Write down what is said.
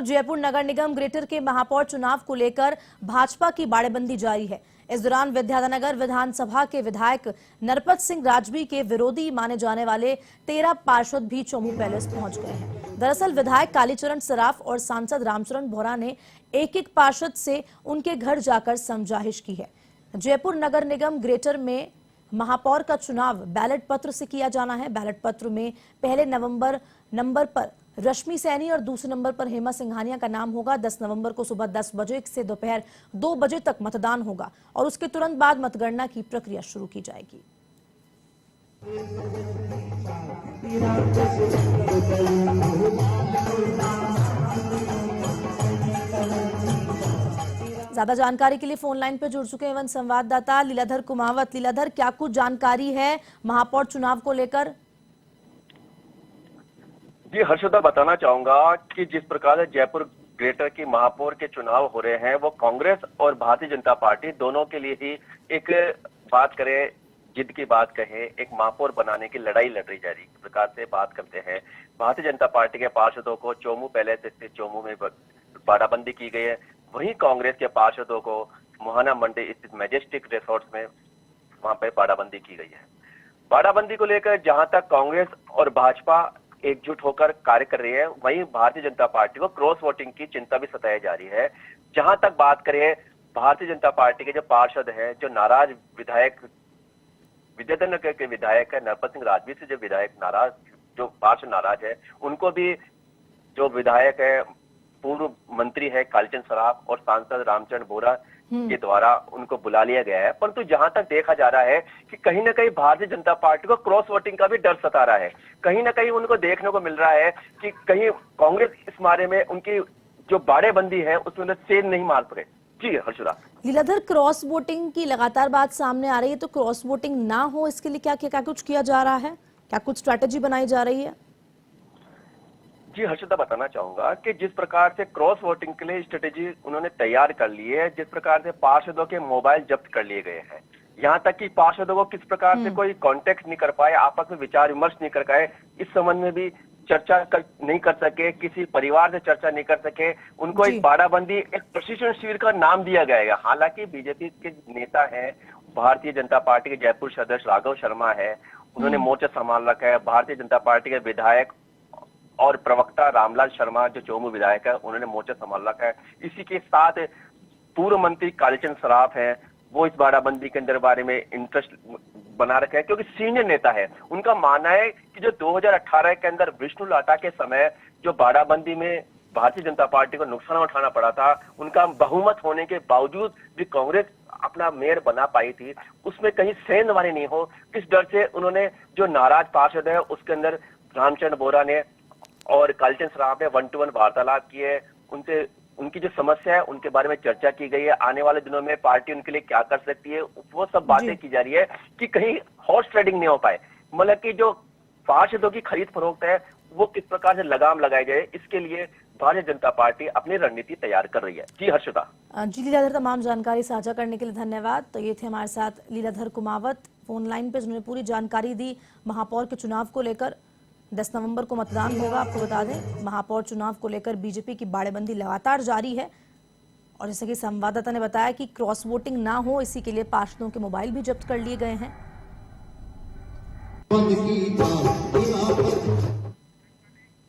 ओर जयपुर नगर निगम greater के महापौर चुनाव को लेकर भाजपा की बाड़ेबंदी जारी है। इस दौरान विद्याधरनगर विधानसभा के विधायक नरपत सिंह राजवी के विरोधी माने जाने वाले 13 पार्षद भी चोमू पैलेस पहुंच गए हैं। दरअसल विधायक कालीचरण सराफ और सांसद रामचरण बोहरा ने एक एक पार्षद से उनके घर जाकर समझाइश की है। जयपुर नगर निगम ग्रेटर में महापौर का चुनाव बैलेट पत्र से किया जाना है। बैलेट पत्र में पहले नंबर पर रश्मि सैनी और दूसरे नंबर पर हेमा सिंघानिया का नाम होगा। 10 नवंबर को सुबह 10 बजे से दोपहर 2 बजे तक मतदान होगा और उसके तुरंत बाद मतगणना की प्रक्रिया शुरू की जाएगी। ज्यादा जानकारी के लिए फोन लाइन पर जुड़ चुके हैं वन संवाददाता लीलाधर कुमावत। लीलाधर, क्या कुछ जानकारी है महापौर चुनाव को लेकर? जी हर्षदा, बताना चाहूंगा कि जिस प्रकार से जयपुर ग्रेटर की महापौर के चुनाव हो रहे हैं, वो कांग्रेस और भारतीय जनता पार्टी दोनों के लिए ही एक बात करें, जिद की बात कहें, एक महापौर बनाने की लड़ाई लड़ रही जा रही है। प्रकार से बात करते हैं, भारतीय जनता पार्टी के पार्षदों को चोमू पैलेस स्थित चोमू में बाड़ाबंदी की गई है। वहीं कांग्रेस के पार्षदों को मोहाना मंडी स्थित मैजेस्टिक रिसोर्ट में वहां पे बाड़ाबंदी की गई है। बाड़ाबंदी को लेकर जहां तक कांग्रेस और भाजपा एकजुट होकर कार्य कर रही है, वहीं भारतीय जनता पार्टी को क्रॉस वोटिंग की चिंता भी सताई जा रही है। जहां तक बात करें, भारतीय जनता पार्टी के जो पार्षद हैं, जो नाराज विधायक विद्याधरनगर के विधायक है नरपत सिंह राजवी से जो विधायक नाराज, जो पार्षद नाराज है, उनको भी जो विधायक है, पूर्व मंत्री है कालीचरण सराफ और सांसद रामचरण बोहरा के द्वारा उनको बुला लिया गया है। परंतु जहां तक देखा जा रहा है कि कहीं ना कहीं भारतीय जनता पार्टी को क्रॉस वोटिंग का भी डर सता रहा है। कहीं ना कहीं उनको देखने को मिल रहा है कि कहीं कांग्रेस इस बारे में उनकी जो बाड़ेबंदी है उसमें सेंध नहीं मार पाए। जी हर्षदा। लीलाधर, क्रॉस वोटिंग की लगातार बात सामने आ रही है, तो क्रॉस वोटिंग ना हो इसके लिए क्या कुछ किया जा रहा है? क्या कुछ स्ट्रैटेजी बनाई जा रही है? जी हर्षदा, बताना चाहूंगा कि जिस प्रकार से क्रॉस वोटिंग के लिए स्ट्रेटेजी उन्होंने तैयार कर ली है, जिस प्रकार से पार्षदों के मोबाइल जब्त कर लिए गए हैं, यहाँ तक कि पार्षदों को किस प्रकार से कोई कांटेक्ट नहीं कर पाए, आपस में विचार विमर्श नहीं कर पाए, इस संबंध में भी चर्चा नहीं कर सके, किसी परिवार से चर्चा नहीं कर सके, उनको एक बाड़ाबंदी, एक प्रशिक्षण शिविर का नाम दिया गया है। हालांकि बीजेपी के नेता है, भारतीय जनता पार्टी के जयपुर सदस्य राघव शर्मा है, उन्होंने मोर्चा संभाल रखा है। भारतीय जनता पार्टी के विधायक और प्रवक्ता रामलाल शर्मा जो चोमू विधायक है, उन्होंने मोर्चा संभाल रखा है। इसी के साथ पूर्व मंत्री कालीचरण सराफ है, वो इस बाड़ाबंदी के अंदर बारे में इंटरेस्ट बना रखा है, क्योंकि सीनियर नेता है। उनका मानना है कि जो 2018 के अंदर विष्णु लाटा के समय जो बाड़ाबंदी में भारतीय जनता पार्टी को नुकसान उठाना पड़ा था, उनका बहुमत होने के बावजूद भी कांग्रेस अपना मेयर बना पाई थी, उसमें कहीं सेंध वाली नहीं हो, इस डर से उन्होंने जो नाराज पार्षद है उसके अंदर रामचरण बोहरा ने और कालीचरण सराफ ने 1-to-1 वार्तालाप किए, उनसे उनकी जो समस्या है उनके बारे में चर्चा की गई है। आने वाले दिनों में पार्टी उनके लिए क्या कर सकती है, वो सब बातें की जा रही है कि कहीं हॉर्स ट्रेडिंग नहीं हो पाए, मतलब कि जो पार्षदों की खरीद फरोख्त है वो किस प्रकार से लगाम लगाई जाए, इसके लिए भारतीय जनता पार्टी अपनी रणनीति तैयार कर रही है। जी हर्षदा। जी लीलाधर, तमाम जानकारी साझा करने के लिए धन्यवाद। तो ये थे हमारे साथ लीलाधर कुमावत फोन लाइन पे, जिन्होंने पूरी जानकारी दी महापौर के चुनाव को लेकर। 10 नवंबर को मतदान होगा, आपको बता दें। महापौर चुनाव को लेकर बीजेपी की बाड़ेबंदी लगातार जारी है और जैसे कि संवाददाता ने बताया कि क्रॉस वोटिंग ना हो, इसी के लिए पार्षदों के मोबाइल भी जब्त कर लिए गए हैं।